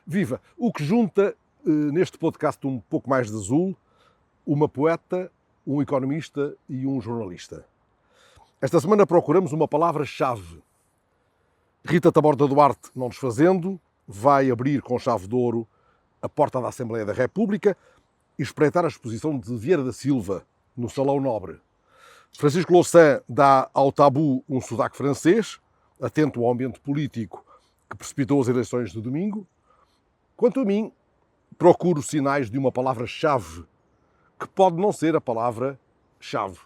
Viva! O que junta neste podcast um pouco mais de azul, uma poeta, um economista e um jornalista. Esta semana procuramos uma palavra-chave. Rita Taborda Duarte, não desfazendo, vai abrir com chave de ouro a porta da Assembleia da República e espreitar a exposição de Vieira da Silva no Salão Nobre. Francisco Louçã dá ao tabu um sotaque francês, atento ao ambiente político que precipitou as eleições de domingo. Quanto a mim, procuro sinais de uma palavra-chave, que pode não ser a palavra-chave.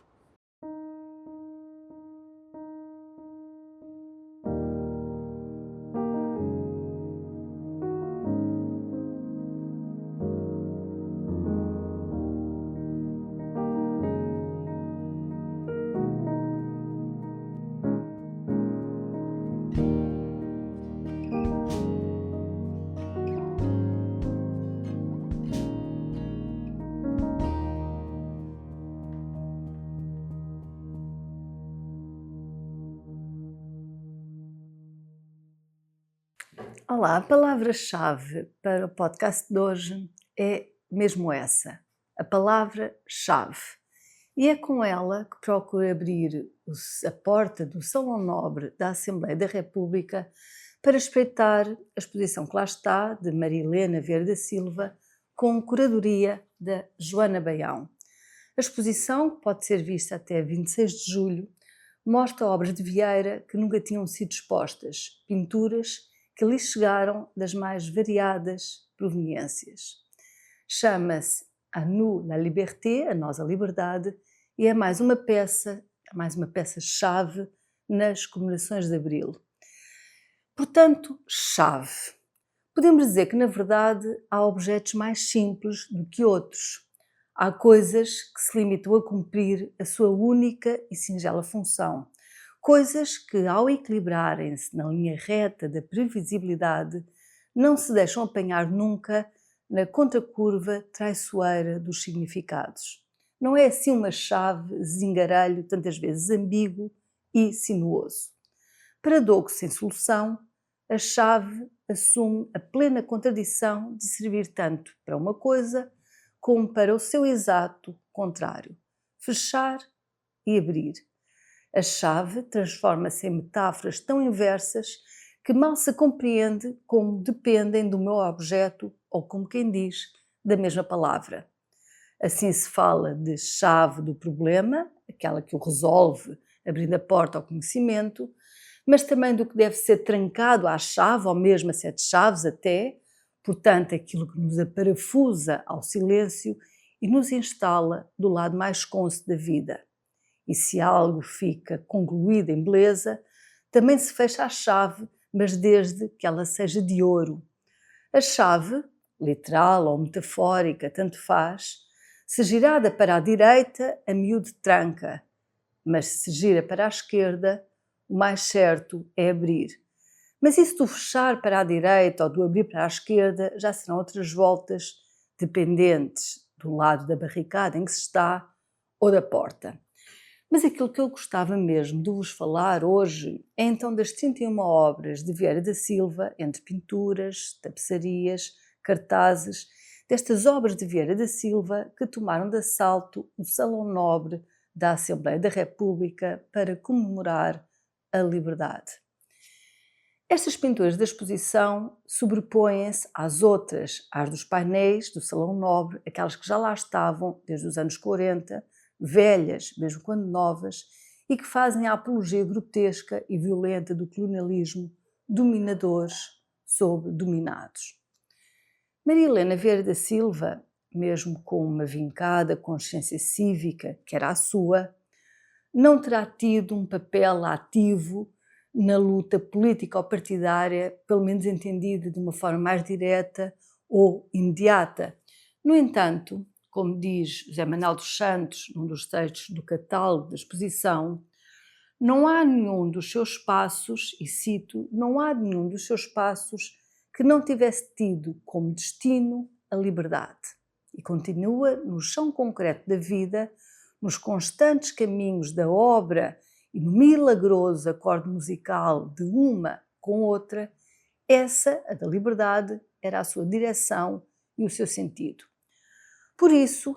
Olá, a palavra-chave para o podcast de hoje é mesmo essa, a palavra-chave. E é com ela que procuro abrir a porta do Salão Nobre da Assembleia da República para espreitar a exposição que lá está, de Maria Helena Vieira da Silva, com curadoria da Joana Baião. A exposição, que pode ser vista até 26 de julho, mostra obras de Vieira que nunca tinham sido expostas, pinturas que lhe chegaram das mais variadas proveniências. Chama-se A nous la liberté, a nós a liberdade, e é mais uma peça-chave nas comemorações de Abril. Portanto, chave. Podemos dizer que, na verdade, há objetos mais simples do que outros. Há coisas que se limitam a cumprir a sua única e singela função. Coisas que, ao equilibrarem-se na linha reta da previsibilidade, não se deixam apanhar nunca na contracurva traiçoeira dos significados. Não é assim uma chave zingarelho, tantas vezes ambíguo e sinuoso. Paradoxo sem solução, a chave assume a plena contradição de servir tanto para uma coisa como para o seu exato contrário, fechar e abrir. A chave transforma-se em metáforas tão inversas que mal se compreende como dependem do meu objeto ou, como quem diz, da mesma palavra. Assim se fala de chave do problema, aquela que o resolve, abrindo a porta ao conhecimento, mas também do que deve ser trancado à chave, ou mesmo a 7 chaves até, portanto, aquilo que nos aparafusa ao silêncio e nos instala do lado mais cônscio da vida. E se algo fica concluído em beleza, também se fecha a chave, mas desde que ela seja de ouro. A chave, literal ou metafórica, tanto faz, se girada para a direita, a miúde tranca, mas se gira para a esquerda, o mais certo é abrir. Mas isso do fechar para a direita ou do abrir para a esquerda já serão outras voltas dependentes do lado da barricada em que se está ou da porta. Mas aquilo que eu gostava mesmo de vos falar hoje é então das 31 obras de Vieira da Silva, entre pinturas, tapeçarias, cartazes, destas obras de Vieira da Silva que tomaram de assalto o Salão Nobre da Assembleia da República para comemorar a liberdade. Estas pinturas da exposição sobrepõem-se às outras, às dos painéis do Salão Nobre, aquelas que já lá estavam desde os anos 40, velhas, mesmo quando novas, e que fazem a apologia grotesca e violenta do colonialismo, dominadores sobre dominados. Maria Helena Vieira da Silva, mesmo com uma vincada consciência cívica, que era a sua, não terá tido um papel ativo na luta política ou partidária, pelo menos entendida de uma forma mais direta ou imediata. No entanto, como diz José Manuel dos Santos, num dos textos do catálogo da exposição, não há nenhum dos seus passos, e cito, não há nenhum dos seus passos que não tivesse tido como destino a liberdade. E continua no chão concreto da vida, nos constantes caminhos da obra e no milagroso acorde musical de uma com outra, essa, a da liberdade, era a sua direção e o seu sentido. Por isso,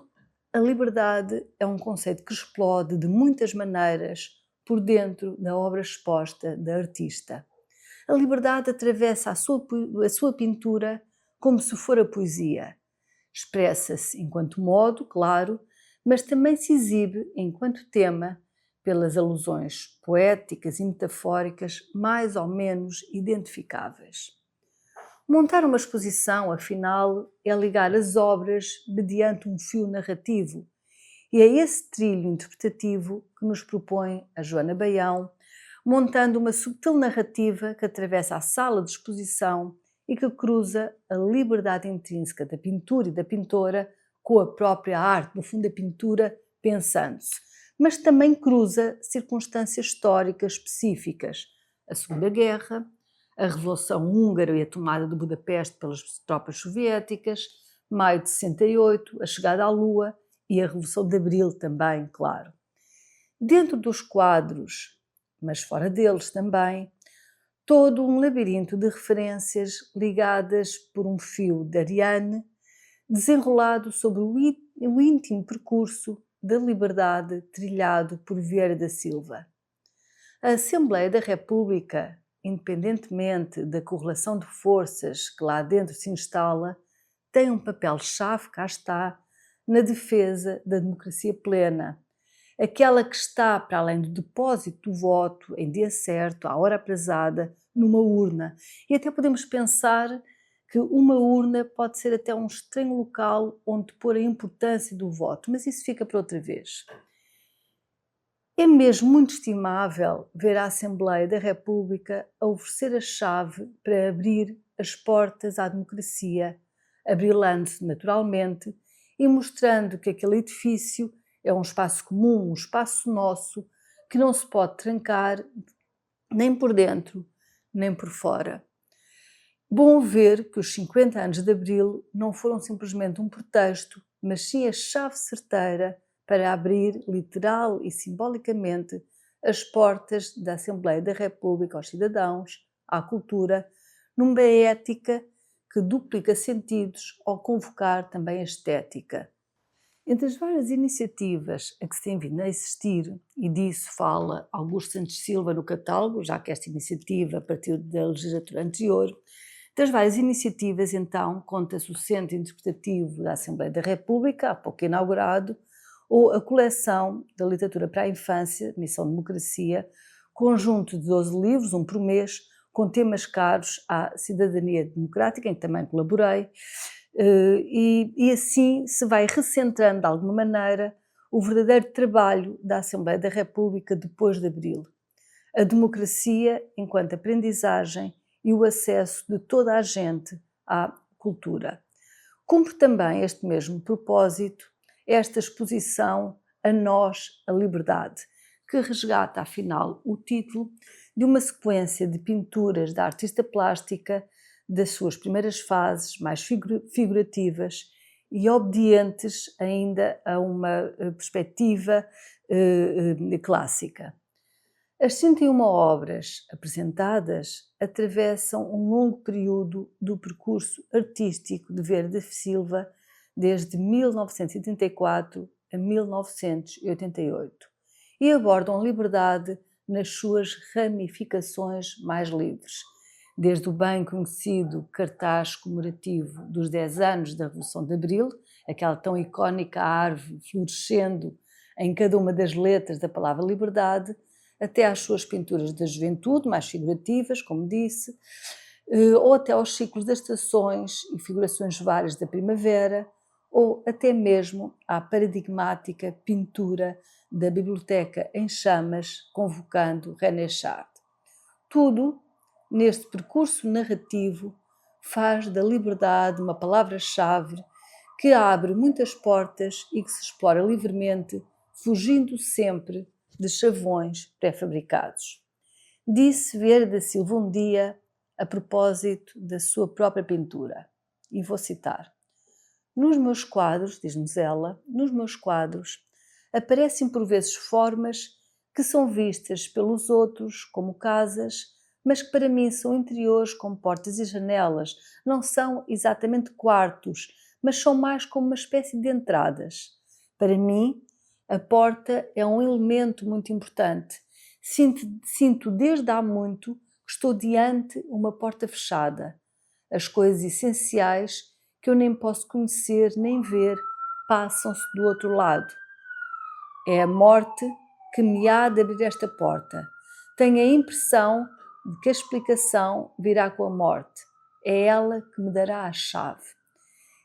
a liberdade é um conceito que explode de muitas maneiras por dentro da obra exposta da artista. A liberdade atravessa a sua pintura como se for a poesia. Expressa-se enquanto modo, claro, mas também se exibe enquanto tema pelas alusões poéticas e metafóricas mais ou menos identificáveis. Montar uma exposição, afinal, é ligar as obras mediante um fio narrativo, e é esse trilho interpretativo que nos propõe a Joana Baião, montando uma subtil narrativa que atravessa a sala de exposição e que cruza a liberdade intrínseca da pintura e da pintora com a própria arte, no fundo, da pintura pensando-se, mas também cruza circunstâncias históricas específicas, a Segunda Guerra, a Revolução Húngara e a tomada de Budapeste pelas tropas soviéticas, maio de 68, a chegada à Lua e a Revolução de Abril também, claro. Dentro dos quadros, mas fora deles também, todo um labirinto de referências ligadas por um fio de Ariane, desenrolado sobre o íntimo percurso da liberdade trilhado por Vieira da Silva. A Assembleia da República, independentemente da correlação de forças que lá dentro se instala, tem um papel-chave, cá está, na defesa da democracia plena, aquela que está para além do depósito do voto em dia certo, à hora aprazada, numa urna. E até podemos pensar que uma urna pode ser até um estranho local onde pôr a importância do voto, mas isso fica para outra vez. É mesmo muito estimável ver a Assembleia da República a oferecer a chave para abrir as portas à democracia, abrilhando-se naturalmente e mostrando que aquele edifício é um espaço comum, um espaço nosso, que não se pode trancar nem por dentro, nem por fora. Bom ver que os 50 anos de Abril não foram simplesmente um pretexto, mas sim a chave certeira para abrir, literal e simbolicamente, as portas da Assembleia da República aos cidadãos, à cultura, numa ética que duplica sentidos ao convocar também a estética. Entre as várias iniciativas a que se tem vindo a assistir, e disso fala Augusto Santos Silva no catálogo, já que esta iniciativa partiu da legislatura anterior, das várias iniciativas, então, conta-se o Centro Interpretativo da Assembleia da República, há pouco inaugurado, ou a coleção da literatura para a infância, Missão Democracia, conjunto de 12 livros, um por mês, com temas caros à cidadania democrática, em que também colaborei, e assim se vai recentrando de alguma maneira o verdadeiro trabalho da Assembleia da República depois de Abril. A democracia enquanto aprendizagem e o acesso de toda a gente à cultura. Cumpre também este mesmo propósito esta exposição A Nós, a Liberdade, que resgata, afinal, o título de uma sequência de pinturas da artista plástica das suas primeiras fases, mais figurativas e obedientes ainda a uma perspectiva clássica. As 101 obras apresentadas atravessam um longo período do percurso artístico de Vieira da Silva, desde 1934 a 1988, e abordam a liberdade nas suas ramificações mais livres, desde o bem conhecido cartaz comemorativo dos 10 anos da Revolução de Abril, aquela tão icónica árvore florescendo em cada uma das letras da palavra liberdade, até às suas pinturas da juventude, mais figurativas, como disse, ou até aos ciclos das estações e figurações várias da primavera, ou até mesmo à paradigmática pintura da Biblioteca em Chamas, convocando René Char. Tudo, neste percurso narrativo, faz da liberdade uma palavra-chave que abre muitas portas e que se explora livremente, fugindo sempre de chavões pré-fabricados. Disse Vieira da Silva um dia, a propósito da sua própria pintura, e vou citar: "Nos meus quadros", diz-nos ela, "nos meus quadros aparecem por vezes formas que são vistas pelos outros como casas, mas que para mim são interiores com portas e janelas, não são exatamente quartos, mas são mais como uma espécie de entradas. Para mim, a porta é um elemento muito importante. Sinto desde há muito que estou diante uma porta fechada. As coisas essenciais que eu nem posso conhecer nem ver passam-se do outro lado. É a morte que me há de abrir esta porta. Tenho a impressão de que a explicação virá com a morte. É ela que me dará a chave.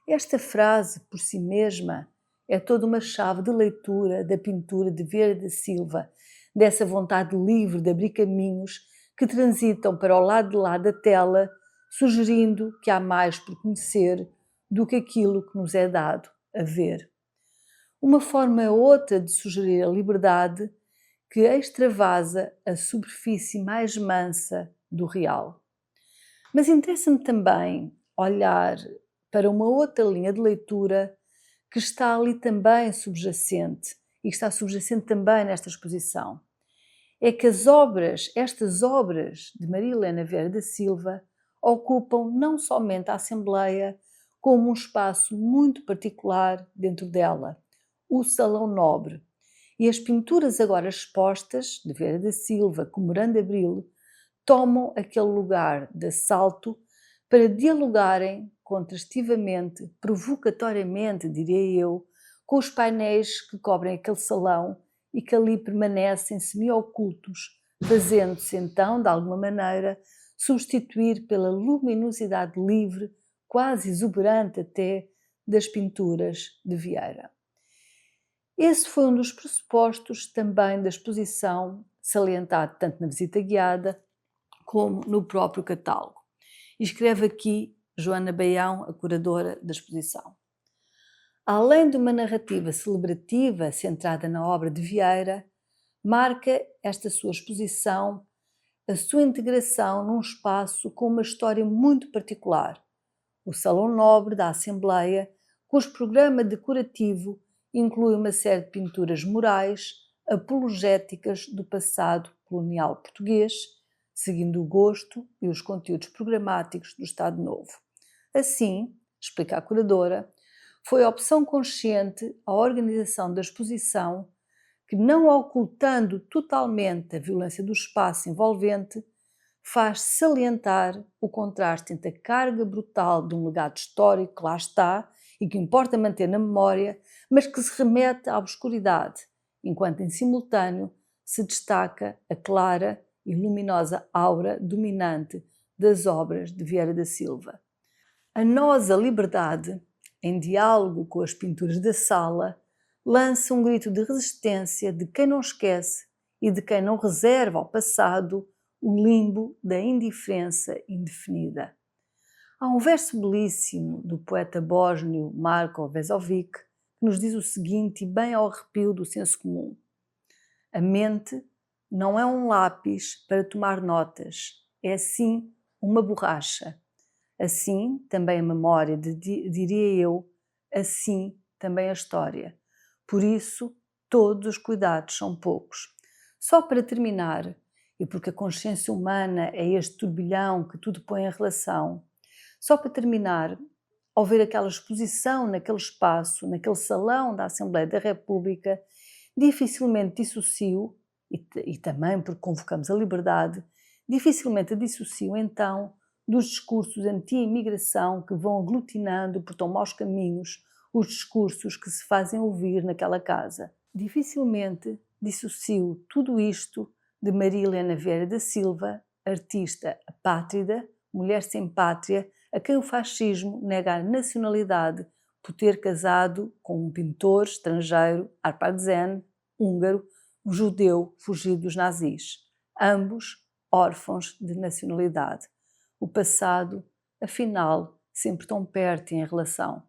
Esta frase, por si mesma, é toda uma chave de leitura da pintura de Vieira da Silva, dessa vontade livre de abrir caminhos que transitam para o lado de lá da tela, sugerindo que há mais por conhecer do que aquilo que nos é dado a ver. Uma forma ou outra de sugerir a liberdade que extravasa a superfície mais mansa do real. Mas interessa-me também olhar para uma outra linha de leitura que está ali também subjacente e que está subjacente também nesta exposição. É que estas obras de Maria Helena Vieira da Silva ocupam não somente a Assembleia, como um espaço muito particular dentro dela, o Salão Nobre. E as pinturas agora expostas, de Vieira da Silva, comemorando Abril, tomam aquele lugar de assalto para dialogarem contrastivamente, provocatoriamente, diria eu, com os painéis que cobrem aquele salão e que ali permanecem semi-ocultos, fazendo-se então, de alguma maneira, substituir pela luminosidade livre, quase exuberante até, das pinturas de Vieira. Esse foi um dos pressupostos também da exposição, salientado tanto na visita guiada como no próprio catálogo. E escreve aqui Joana Baião, a curadora da exposição. Além de uma narrativa celebrativa centrada na obra de Vieira, marca esta sua exposição a sua integração num espaço com uma história muito particular, o Salão Nobre da Assembleia, cujo programa decorativo inclui uma série de pinturas murais apologéticas do passado colonial português, seguindo o gosto e os conteúdos programáticos do Estado Novo. Assim, explica a curadora, foi a opção consciente a organização da exposição que, não ocultando totalmente a violência do espaço envolvente, faz salientar o contraste entre a carga brutal de um legado histórico que lá está e que importa manter na memória, mas que se remete à obscuridade, enquanto em simultâneo se destaca a clara e luminosa aura dominante das obras de Vieira da Silva. A nós a liberdade, em diálogo com as pinturas da sala, lança um grito de resistência de quem não esquece e de quem não reserva ao passado o limbo da indiferença indefinida. Há um verso belíssimo do poeta bósnio Marko Vezovic que nos diz o seguinte, e bem ao arrepio do senso comum. A mente não é um lápis para tomar notas, é sim uma borracha. Assim também a memória, diria eu, assim também a história. Por isso, todos os cuidados são poucos. Só para terminar, e porque a consciência humana é este turbilhão que tudo põe em relação, só para terminar, ao ver aquela exposição naquele espaço, naquele salão da Assembleia da República, dificilmente dissocio, e também porque convocamos a liberdade, dificilmente a dissocio então dos discursos anti-imigração que vão aglutinando por tão maus caminhos os discursos que se fazem ouvir naquela casa. Dificilmente dissocio tudo isto de Maria Helena Vieira da Silva, artista apátrida, mulher sem pátria, a quem o fascismo nega a nacionalidade por ter casado com um pintor estrangeiro, Arpadzszen, húngaro, um judeu fugido dos nazis, ambos órfãos de nacionalidade. O passado, afinal, sempre tão perto em relação.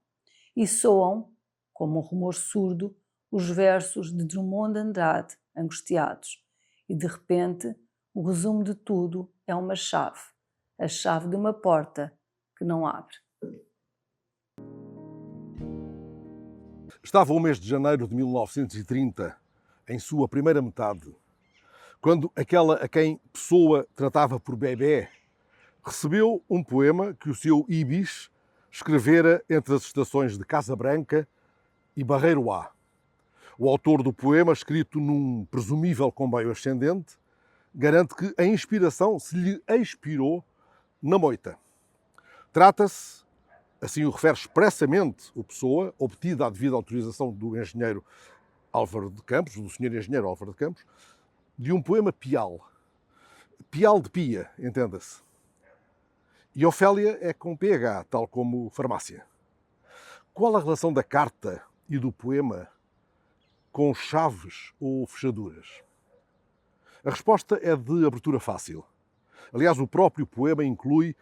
E soam, como um rumor surdo, os versos de Drummond de Andrade, angustiados. E, de repente, o resumo de tudo é uma chave, a chave de uma porta que não abre. Estava o mês de janeiro de 1930, em sua primeira metade, quando aquela a quem Pessoa tratava por bebé recebeu um poema que o seu Ibis escrevera entre as estações de Casa Branca e Barreiroá. O autor do poema, escrito num presumível comboio ascendente, garante que a inspiração se lhe expirou na moita. Trata-se, assim o refere expressamente o Pessoa, obtida a devida autorização do engenheiro Álvaro de Campos, do senhor engenheiro Álvaro de Campos, de um poema pial. Pial de pia, entenda-se. E Ofélia é com PH, tal como farmácia. Qual a relação da carta e do poema com chaves ou fechaduras? A resposta é de abertura fácil. Aliás, o próprio poema inclui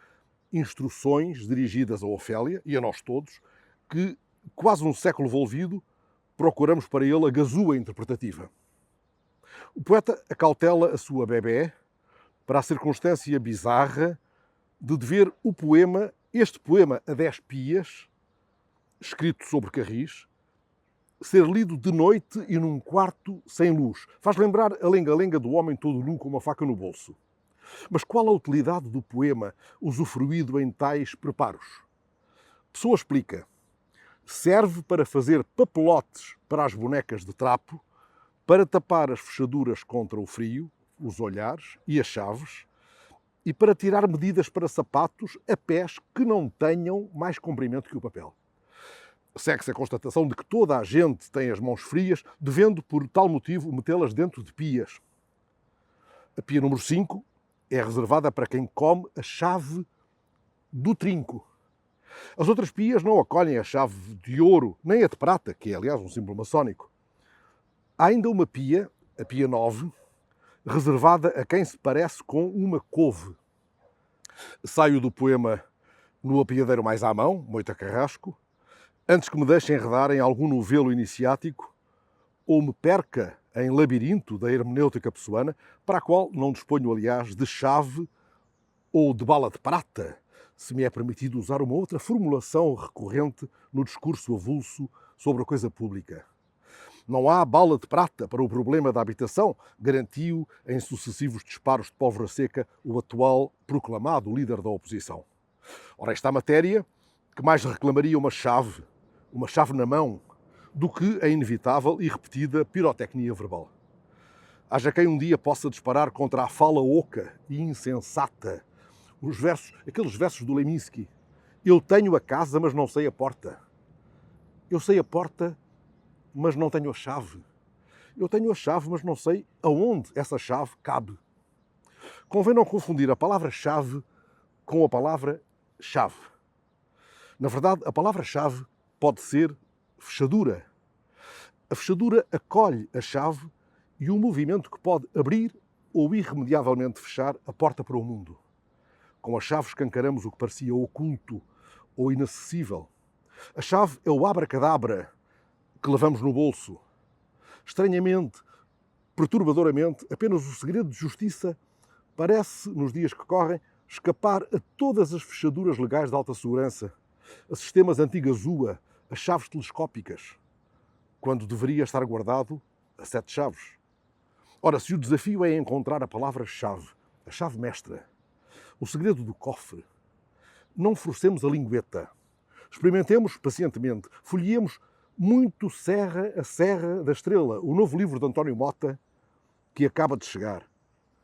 instruções dirigidas a Ofélia e a nós todos, que, quase um século volvido, procuramos para ele a gazua interpretativa. O poeta acautela a sua bebé para a circunstância bizarra de ver o poema, este poema a 10 pias, escrito sobre carris, ser lido de noite e num quarto sem luz. Faz lembrar a lenga-lenga do homem todo nu com uma faca no bolso. Mas qual a utilidade do poema usufruído em tais preparos? Pessoa explica. Serve para fazer papelotes para as bonecas de trapo, para tapar as fechaduras contra o frio, os olhares e as chaves, e para tirar medidas para sapatos a pés que não tenham mais comprimento que o papel. Segue-se a constatação de que toda a gente tem as mãos frias, devendo, por tal motivo, metê-las dentro de pias. A pia número 5 é reservada para quem come a chave do trinco. As outras pias não acolhem a chave de ouro, nem a de prata, que é, aliás, um símbolo maçónico. Há ainda uma pia, a pia 9, reservada a quem se parece com uma couve. Saio do poema no apiadeiro mais à mão, Moita Carrasco, antes que me deixe enredar em algum novelo iniciático ou me perca em labirinto da hermenêutica pessoana, para a qual não disponho, aliás, de chave ou de bala de prata, se me é permitido usar uma outra formulação recorrente no discurso avulso sobre a coisa pública. Não há bala de prata para o problema da habitação, garantiu em sucessivos disparos de pólvora seca o atual proclamado líder da oposição. Ora, esta matéria, que mais reclamaria uma chave na mão, do que a inevitável e repetida pirotecnia verbal. Haja quem um dia possa disparar contra a fala oca e insensata aqueles versos do Leminski. Eu tenho a casa, mas não sei a porta. Eu sei a porta, mas não tenho a chave. Eu tenho a chave, mas não sei aonde essa chave cabe. Convém não confundir a palavra-chave com a palavra chave. Na verdade, a palavra-chave pode ser fechadura. A fechadura acolhe a chave e um movimento que pode abrir ou irremediavelmente fechar a porta para o mundo. Com a chave escancaramos o que parecia oculto ou inacessível. A chave é o abracadabra que levamos no bolso. Estranhamente, perturbadoramente, apenas o segredo de justiça parece, nos dias que correm, escapar a todas as fechaduras legais de alta segurança, a sistemas anti-gazua, a chaves telescópicas, quando deveria estar guardado a 7 chaves. Ora, se o desafio é encontrar a palavra-chave, a chave mestra, o segredo do cofre, não forcemos a lingueta. Experimentemos pacientemente, folheemos muito Serra a Serra da Estrela, o novo livro de António Mota, que acaba de chegar.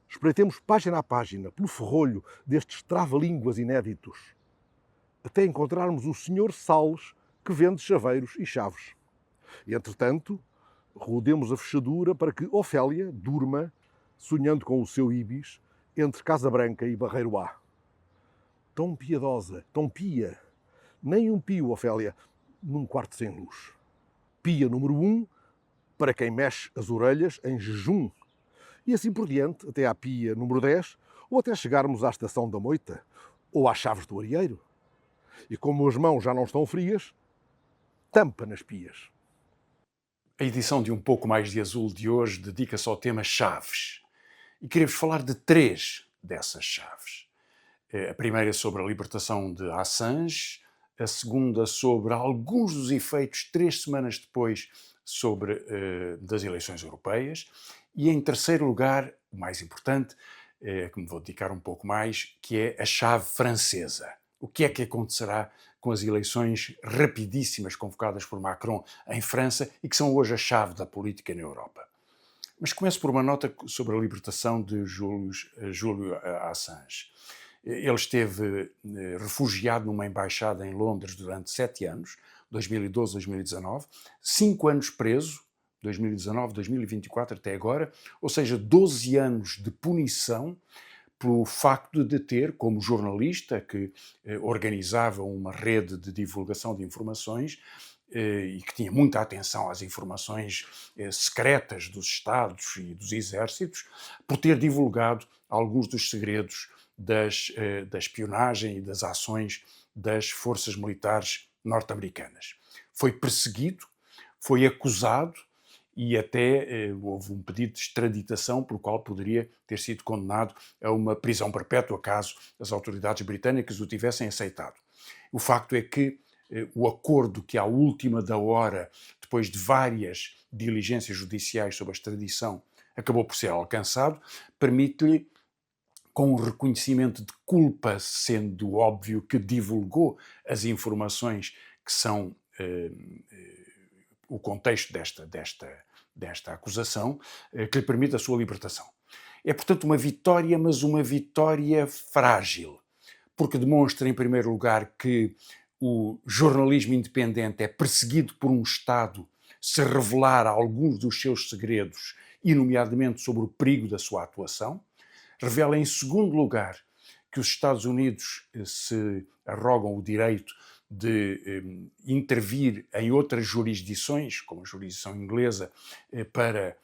Espreitemos página a página, pelo ferrolho destes trava-línguas inéditos, até encontrarmos o Sr. Salles, que vende chaveiros e chaves. E, entretanto, rodemos a fechadura para que Ofélia durma, sonhando com o seu Ibis, entre Casa Branca e Barreiroá. Tão piedosa, tão pia. Nem um pio, Ofélia, num quarto sem luz. Pia número 1, para quem mexe as orelhas em jejum. E assim por diante, até à pia número 10, ou até chegarmos à estação da moita, ou às chaves do areeiro. E como as mãos já não estão frias, tampa nas pias. A edição de Um Pouco Mais de Azul de hoje dedica-se ao tema chaves. E queria-vos falar de 3 dessas chaves. A primeira sobre a libertação de Assange, a segunda sobre alguns dos efeitos 3 semanas depois das eleições europeias e, em terceiro lugar, o mais importante, que me vou dedicar um pouco mais, que é a chave francesa. O que é que acontecerá com as eleições rapidíssimas convocadas por Macron em França e que são hoje a chave da política na Europa? Mas começo por uma nota sobre a libertação de Júlio Assange. Ele esteve refugiado numa embaixada em Londres durante 7 anos, 2012, 2019, 5 anos preso, 2019, 2024 até agora, ou seja, 12 anos de punição pelo facto de ter, como jornalista que organizava uma rede de divulgação de informações e que tinha muita atenção às informações secretas dos Estados e dos exércitos, por ter divulgado alguns dos segredos da espionagem e das ações das forças militares norte-americanas. Foi perseguido, foi acusado e até houve um pedido de extraditação pelo qual poderia ter sido condenado a uma prisão perpétua caso as autoridades britânicas o tivessem aceitado. O facto é que o acordo que à última da hora, depois de várias diligências judiciais sobre a extradição, acabou por ser alcançado, permite-lhe, com o reconhecimento de culpa, sendo óbvio que divulgou as informações que são o contexto desta acusação, que lhe permite a sua libertação. É, portanto, uma vitória, mas uma vitória frágil, porque demonstra, em primeiro lugar, que o jornalismo independente é perseguido por um Estado se revelar alguns dos seus segredos, e nomeadamente sobre o perigo da sua atuação. Revela, em segundo lugar, que os Estados Unidos se arrogam o direito de intervir em outras jurisdições, como a jurisdição inglesa, para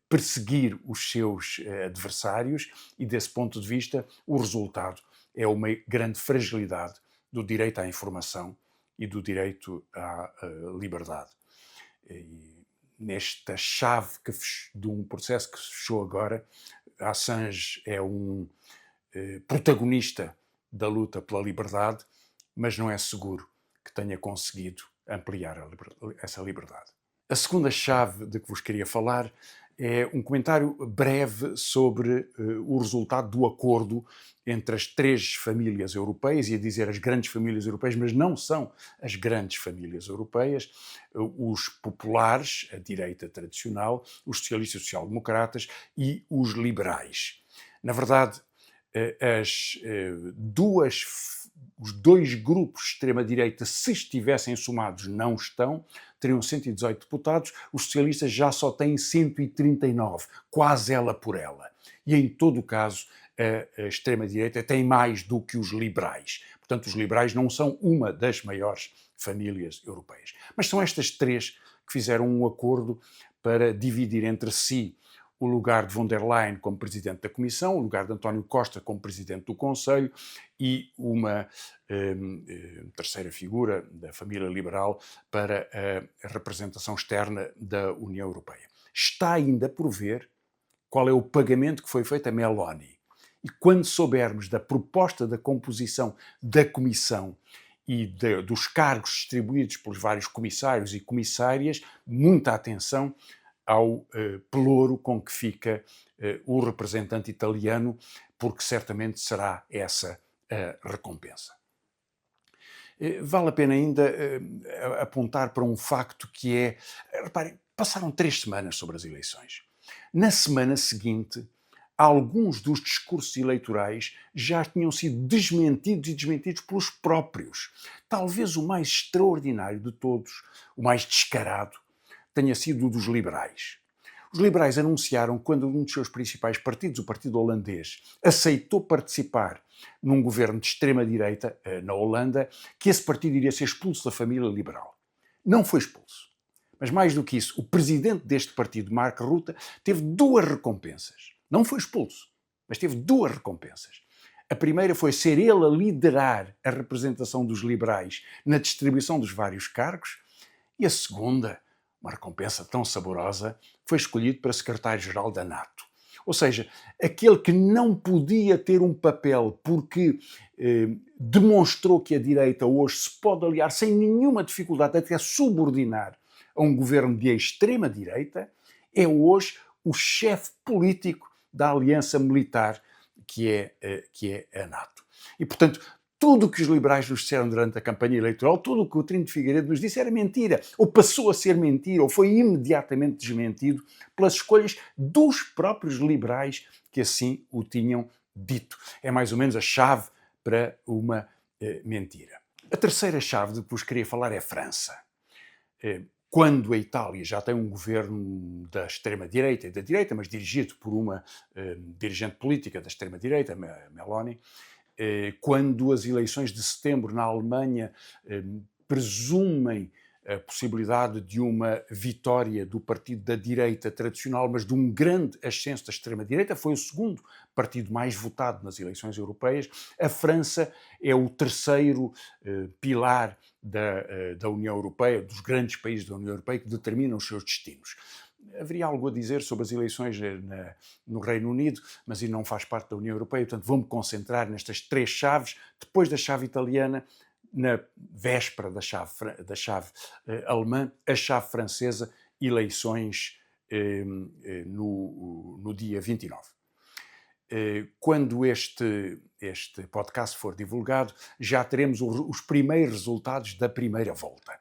perseguir os seus adversários, e desse ponto de vista o resultado é uma grande fragilidade do direito à informação e do direito à liberdade. E nesta chave de um processo que se fechou agora, Assange é um protagonista da luta pela liberdade, mas não é seguro que tenha conseguido ampliar essa liberdade. A segunda chave de que vos queria falar é um comentário breve sobre o resultado do acordo entre as 3 famílias europeias, ia dizer as grandes famílias europeias, mas não são as grandes famílias europeias, os populares, a direita tradicional, os socialistas e social-democratas e os liberais. Na verdade, os 2 grupos de extrema-direita, se estivessem somados, não estão, teriam 118 deputados, os socialistas já só têm 139, quase ela por ela. E em todo o caso, a extrema-direita tem mais do que os liberais. Portanto, os liberais não são uma das maiores famílias europeias. Mas são estas 3 que fizeram um acordo para dividir entre si o lugar de von der Leyen como Presidente da Comissão, o lugar de António Costa como Presidente do Conselho e uma terceira figura da família liberal para a representação externa da União Europeia. Está ainda por ver qual é o pagamento que foi feito a Meloni. E quando soubermos da proposta da composição da Comissão e dos cargos distribuídos pelos vários comissários e comissárias, muita atenção ao pelouro com que fica o representante italiano, porque certamente será essa a recompensa. Vale a pena ainda apontar para um facto que é... Reparem, passaram 3 semanas sobre as eleições. Na semana seguinte, alguns dos discursos eleitorais já tinham sido desmentidos e desmentidos pelos próprios. Talvez o mais extraordinário de todos, o mais descarado, tenha sido o dos liberais. Os liberais anunciaram, quando um dos seus principais partidos, o Partido Holandês, aceitou participar num governo de extrema-direita na Holanda, que esse partido iria ser expulso da família liberal. Não foi expulso. Mas mais do que isso, o presidente deste partido, Mark Rutte, teve 2 recompensas. Não foi expulso, mas teve 2 recompensas. A primeira foi ser ele a liderar a representação dos liberais na distribuição dos vários cargos, e a segunda, uma recompensa tão saborosa, foi escolhido para secretário-geral da NATO. Ou seja, aquele que não podia ter um papel porque demonstrou que a direita hoje se pode aliar sem nenhuma dificuldade, até subordinar a um governo de extrema-direita, é hoje o chefe político da aliança militar que é a NATO. E, portanto, tudo o que os liberais nos disseram durante a campanha eleitoral, tudo o que o Trino de Figueiredo nos disse era mentira, ou passou a ser mentira, ou foi imediatamente desmentido pelas escolhas dos próprios liberais que assim o tinham dito. É mais ou menos a chave para uma mentira. A terceira chave de que vos queria falar é a França. Quando a Itália já tem um governo da extrema-direita e da direita, mas dirigido por uma dirigente política da extrema-direita, Meloni, quando as eleições de setembro na Alemanha presumem a possibilidade de uma vitória do partido da direita tradicional, mas de um grande ascenso da extrema-direita, foi o segundo partido mais votado nas eleições europeias. A França é o terceiro pilar da União Europeia, dos grandes países da União Europeia que determinam os seus destinos. Haveria algo a dizer sobre as eleições no Reino Unido, mas isso não faz parte da União Europeia, portanto vou-me concentrar nestas três chaves, depois da chave italiana, na véspera da chave alemã, a chave francesa, eleições no dia 29. Quando este podcast for divulgado, já teremos os primeiros resultados da primeira volta.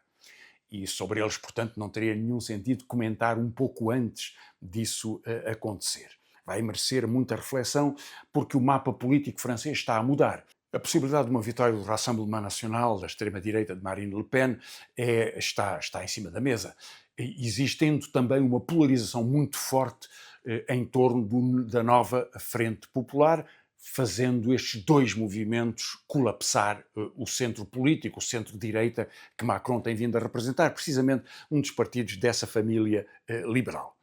E sobre eles, portanto, não teria nenhum sentido comentar um pouco antes disso acontecer. Vai merecer muita reflexão, porque o mapa político francês está a mudar. A possibilidade de uma vitória do Rassemblement National, da extrema-direita de Marine Le Pen, está em cima da mesa. Existendo também uma polarização muito forte em torno da nova Frente Popular, fazendo estes dois movimentos colapsar o centro político, o centro-direita que Macron tem vindo a representar, precisamente um dos partidos dessa família liberal.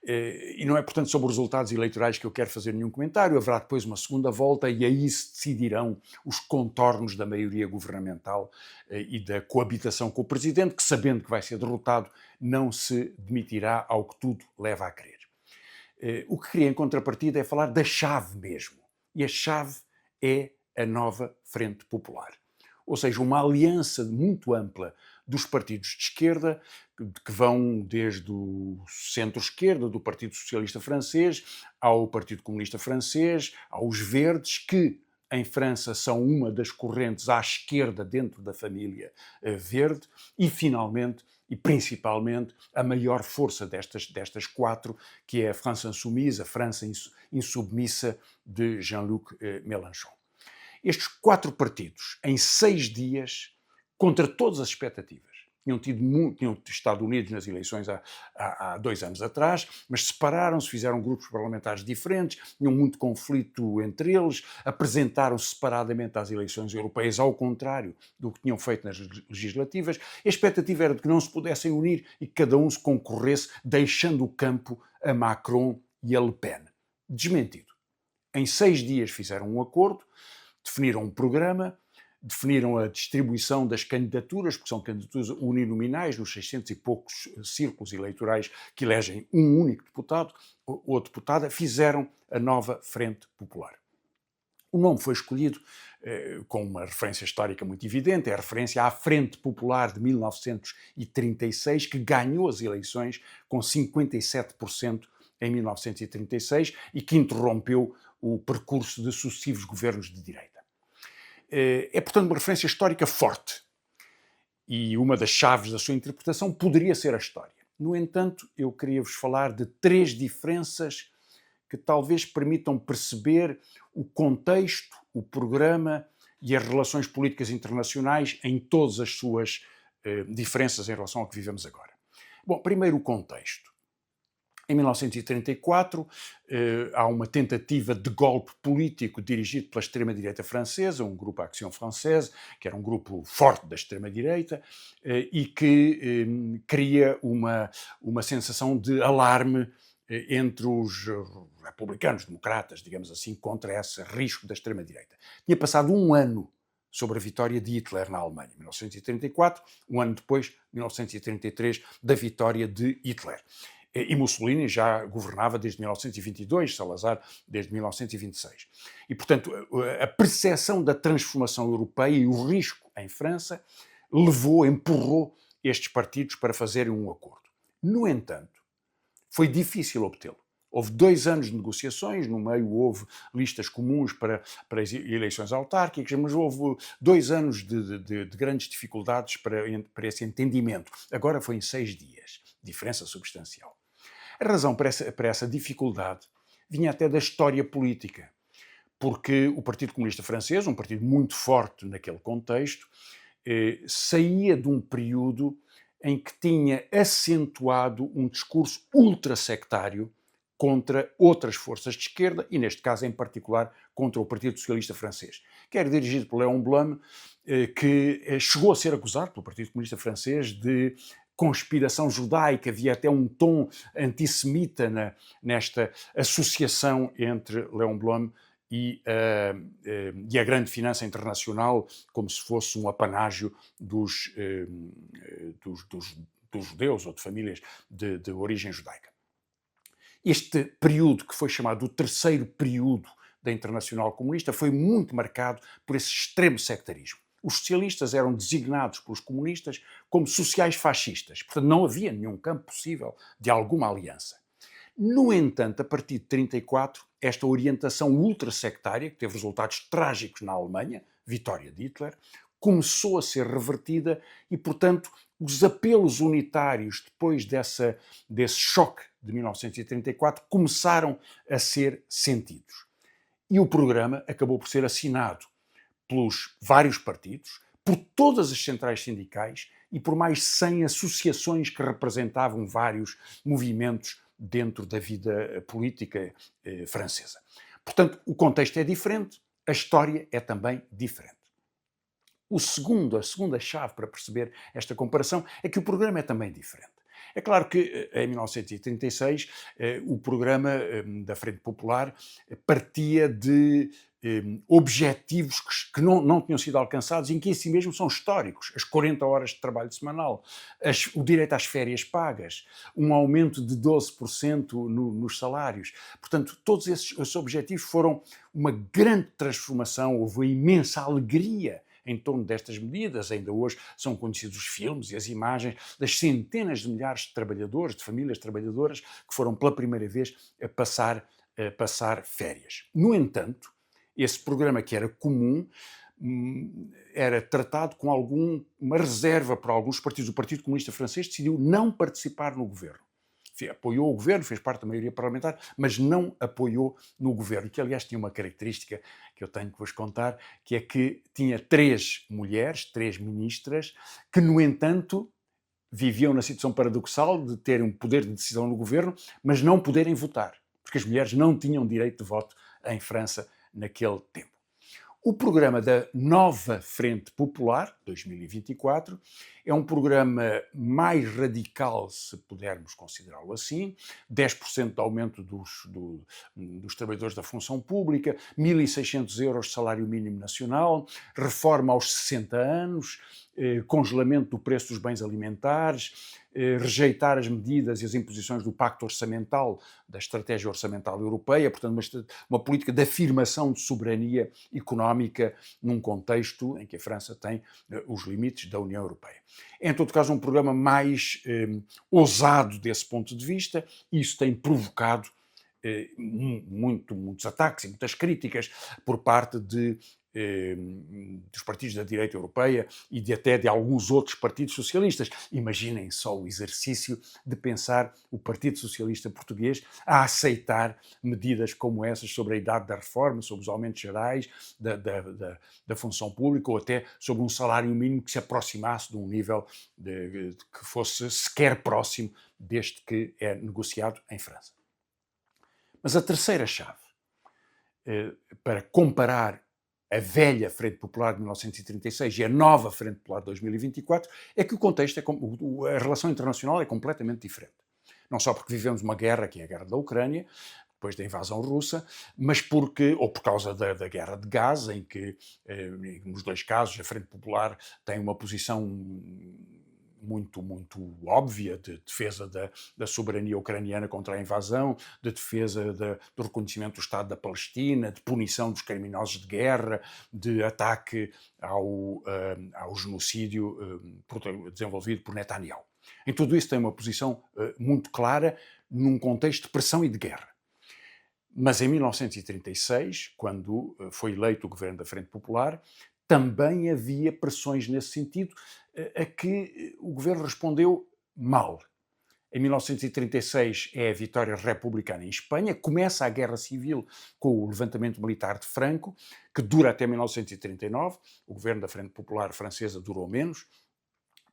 E não é, portanto, sobre os resultados eleitorais que eu quero fazer nenhum comentário. Haverá depois uma segunda volta e aí se decidirão os contornos da maioria governamental e da coabitação com o Presidente, que, sabendo que vai ser derrotado, não se demitirá, ao que tudo leva a crer. O que queria em contrapartida é falar da chave mesmo. E a chave é a nova Frente Popular. Ou seja, uma aliança muito ampla dos partidos de esquerda, que vão desde o centro-esquerda, do Partido Socialista Francês, ao Partido Comunista Francês, aos Verdes, que em França são uma das correntes à esquerda dentro da família verde, e finalmente, e principalmente, a maior força destas quatro, que é a France Insoumise, a França insubmissa de Jean-Luc Mélenchon. Estes quatro partidos, em 6 dias, contra todas as expectativas, tinham estado unidos nas eleições há 2 anos atrás, mas separaram-se, fizeram grupos parlamentares diferentes, tinham muito conflito entre eles, apresentaram-se separadamente às eleições europeias, ao contrário do que tinham feito nas legislativas. A expectativa era de que não se pudessem unir e que cada um se concorresse, deixando o campo a Macron e a Le Pen. Desmentido. Em 6 dias fizeram um acordo, definiram um programa, definiram a distribuição das candidaturas, porque são candidaturas uninominais nos 600 e poucos círculos eleitorais que elegem um único deputado ou deputada, fizeram a nova Frente Popular. O nome foi escolhido com uma referência histórica muito evidente, é a referência à Frente Popular de 1936, que ganhou as eleições com 57% em 1936 e que interrompeu o percurso de sucessivos governos de direita. É, portanto, uma referência histórica forte. E uma das chaves da sua interpretação poderia ser a história. No entanto, eu queria-vos falar de 3 diferenças que talvez permitam perceber o contexto, o programa e as relações políticas internacionais em todas as suas diferenças em relação ao que vivemos agora. Bom, primeiro o contexto. Em 1934, há uma tentativa de golpe político dirigido pela extrema-direita francesa, um grupo Action Française, que era um grupo forte da extrema-direita, e que cria uma sensação de alarme entre os republicanos, democratas, digamos assim, contra esse risco da extrema-direita. Tinha passado 1 ano sobre a vitória de Hitler na Alemanha, 1934, 1 ano depois, 1933, da vitória de Hitler. E Mussolini já governava desde 1922, Salazar desde 1926. E, portanto, a percepção da transformação europeia e o risco em França empurrou estes partidos para fazerem um acordo. No entanto, foi difícil obtê-lo. Houve 2 anos de negociações, no meio houve listas comuns para as eleições autárquicas, mas houve 2 anos de grandes dificuldades para esse entendimento. Agora foi em 6 dias, diferença substancial. A razão para essa dificuldade vinha até da história política, porque o Partido Comunista Francês, um partido muito forte naquele contexto, saía de um período em que tinha acentuado um discurso ultrasectário contra outras forças de esquerda e, neste caso, em particular, contra o Partido Socialista Francês, que era dirigido por Léon Blum, que chegou a ser acusado pelo Partido Comunista Francês de conspiração judaica, havia até um tom antissemita nesta associação entre Léon Blum e a grande finança internacional, como se fosse um apanágio dos judeus ou de famílias de origem judaica. Este período, que foi chamado o terceiro período da Internacional Comunista, foi muito marcado por esse extremo sectarismo. Os socialistas eram designados pelos comunistas como sociais-fascistas, portanto não havia nenhum campo possível de alguma aliança. No entanto, a partir de 1934, esta orientação ultrasectária, que teve resultados trágicos na Alemanha, vitória de Hitler, começou a ser revertida e, portanto, os apelos unitários, depois desse choque de 1934, começaram a ser sentidos. E o programa acabou por ser assinado pelos vários partidos, por todas as centrais sindicais e por mais 100 associações que representavam vários movimentos dentro da vida política francesa. Portanto, o contexto é diferente, a história é também diferente. A segunda chave para perceber esta comparação é que o programa é também diferente. É claro que em 1936 o programa da Frente Popular partia de objetivos que não tinham sido alcançados e que em si mesmo são históricos. As 40 horas de trabalho semanal, o direito às férias pagas, um aumento de 12% nos salários. Portanto, todos esses objetivos foram uma grande transformação, houve uma imensa alegria em torno destas medidas. Ainda hoje são conhecidos os filmes e as imagens das centenas de milhares de trabalhadores, de famílias trabalhadoras, que foram pela primeira vez a passar férias. No entanto, esse programa, que era comum, era tratado com uma reserva para alguns partidos. O Partido Comunista Francês decidiu não participar no governo. Apoiou o governo, fez parte da maioria parlamentar, mas não apoiou no governo, que aliás tinha uma característica que eu tenho que vos contar, que é que tinha 3 mulheres, 3 ministras, que no entanto viviam na situação paradoxal de terem um poder de decisão no governo, mas não poderem votar, porque as mulheres não tinham direito de voto em França naquele tempo. O programa da Nova Frente Popular, 2024, é um programa mais radical, se pudermos considerá-lo assim, 10% de aumento dos trabalhadores da função pública, 1.600 euros de salário mínimo nacional, reforma aos 60 anos, congelamento do preço dos bens alimentares, rejeitar as medidas e as imposições do Pacto Orçamental, da Estratégia Orçamental Europeia, portanto uma política de afirmação de soberania económica num contexto em que a França tem os limites da União Europeia. É, em todo caso, um programa mais ousado desse ponto de vista, e isso tem provocado muitos ataques e muitas críticas por parte dos partidos da direita europeia e até de alguns outros partidos socialistas. Imaginem só o exercício de pensar o Partido Socialista Português a aceitar medidas como essas sobre a idade da reforma, sobre os aumentos gerais da função pública ou até sobre um salário mínimo que se aproximasse de um nível que fosse sequer próximo deste que é negociado em França. Mas a terceira chave para comparar a velha Frente Popular de 1936 e a nova Frente Popular de 2024 é que o contexto, a relação internacional é completamente diferente. Não só porque vivemos uma guerra, que é a guerra da Ucrânia, depois da invasão russa, mas por causa da guerra de Gaza, em que, nos 2 casos, a Frente Popular tem uma posição muito óbvia de defesa da soberania ucraniana contra a invasão, de defesa do reconhecimento do Estado da Palestina, de punição dos criminosos de guerra, de ataque ao genocídio desenvolvido por Netanyahu. Em tudo isso tem uma posição muito clara num contexto de pressão e de guerra. Mas em 1936, quando foi eleito o governo da Frente Popular, também havia pressões nesse sentido, a que o governo respondeu mal. Em 1936 é a vitória republicana em Espanha, começa a Guerra Civil com o levantamento militar de Franco, que dura até 1939, o governo da Frente Popular francesa durou menos,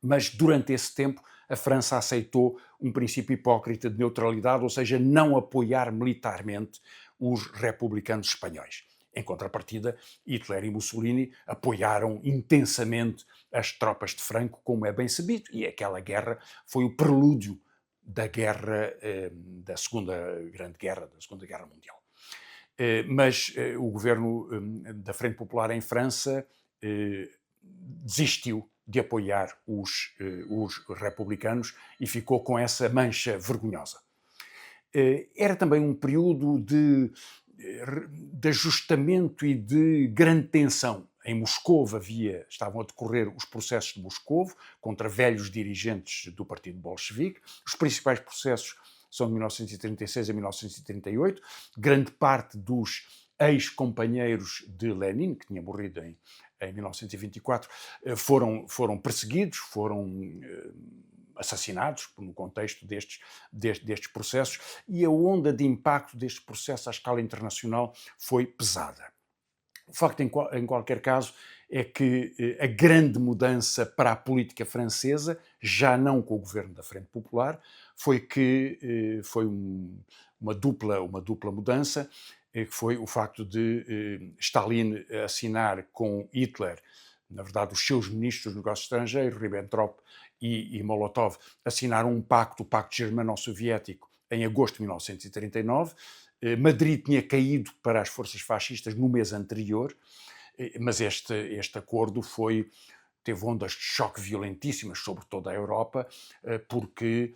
mas durante esse tempo a França aceitou um princípio hipócrita de neutralidade, ou seja, não apoiar militarmente os republicanos espanhóis. Em contrapartida, Hitler e Mussolini apoiaram intensamente as tropas de Franco, como é bem sabido, e aquela guerra foi o prelúdio da guerra, da Segunda Grande Guerra, da Segunda Guerra Mundial. Mas o governo da Frente Popular em França desistiu de apoiar os republicanos e ficou com essa mancha vergonhosa. Era também um período de ajustamento e de grande tensão. Em Moscovo estavam a decorrer os processos de Moscovo contra velhos dirigentes do Partido Bolchevique. Os principais processos são de 1936 a 1938. Grande parte dos ex-companheiros de Lenin, que tinha morrido em 1924, foram perseguidos, foram assassinados no contexto destes processos, e a onda de impacto destes processos à escala internacional foi pesada. O facto, em qualquer caso, é que a grande mudança para a política francesa, já não com o governo da Frente Popular, foi uma dupla mudança, que foi o facto de Stalin assinar com Hitler, na verdade os seus ministros dos negócios estrangeiros, Ribbentrop e Molotov, assinaram o Pacto Germano-Soviético em agosto de 1939. Madrid tinha caído para as forças fascistas no mês anterior, mas este acordo teve ondas de choque violentíssimas sobre toda a Europa, porque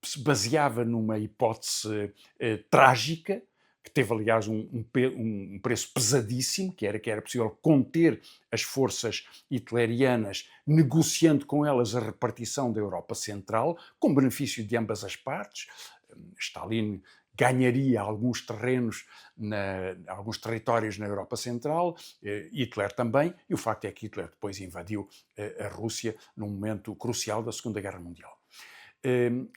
se baseava numa hipótese trágica, que teve, aliás, um preço pesadíssimo, que era possível conter as forças hitlerianas, negociando com elas a repartição da Europa Central, com benefício de ambas as partes. Stalin ganharia alguns terrenos, alguns territórios na Europa Central, Hitler também, e o facto é que Hitler depois invadiu a Rússia num momento crucial da Segunda Guerra Mundial.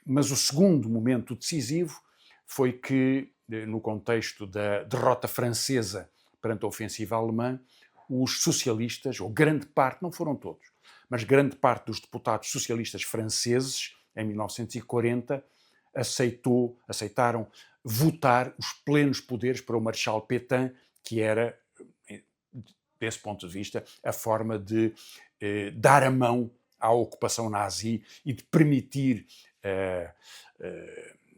Mas o segundo momento decisivo foi que, no contexto da derrota francesa perante a ofensiva alemã, os socialistas, ou grande parte, não foram todos, mas grande parte dos deputados socialistas franceses, em 1940, aceitaram votar os plenos poderes para o Marechal Pétain, que era, desse ponto de vista, a forma de dar a mão à ocupação nazi e de permitir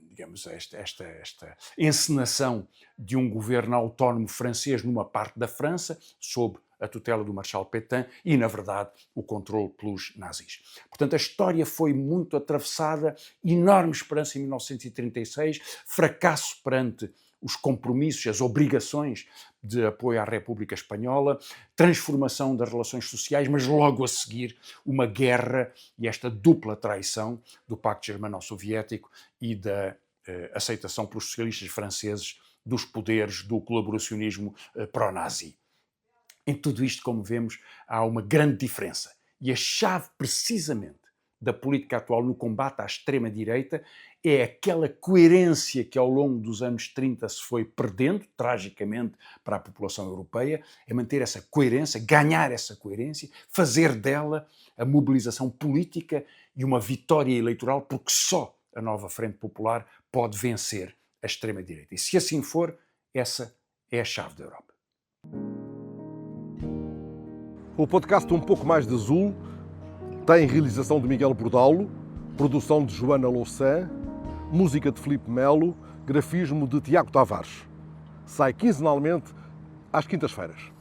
digamos, esta encenação de um governo autónomo francês numa parte da França, sob a tutela do Marechal Pétain e, na verdade, o controle pelos nazis. Portanto, a história foi muito atravessada, enorme esperança em 1936, fracasso perante os compromissos, as obrigações de apoio à República Espanhola, transformação das relações sociais, mas logo a seguir uma guerra e esta dupla traição do Pacto Germano-Soviético e da aceitação pelos socialistas franceses dos poderes do colaboracionismo pró-nazi. Em tudo isto, como vemos, há uma grande diferença. E a chave, precisamente, da política atual no combate à extrema-direita é aquela coerência que ao longo dos anos 30 se foi perdendo, tragicamente, para a população europeia, é manter essa coerência, ganhar essa coerência, fazer dela a mobilização política e uma vitória eleitoral, porque só a nova Frente Popular pode vencer a extrema-direita. E se assim for, essa é a chave da Europa. O podcast Um Pouco Mais de Azul tem realização de Miguel Bordalo, produção de Joana Louçã, música de Filipe Melo, grafismo de Tiago Tavares. Sai quinzenalmente às quintas-feiras.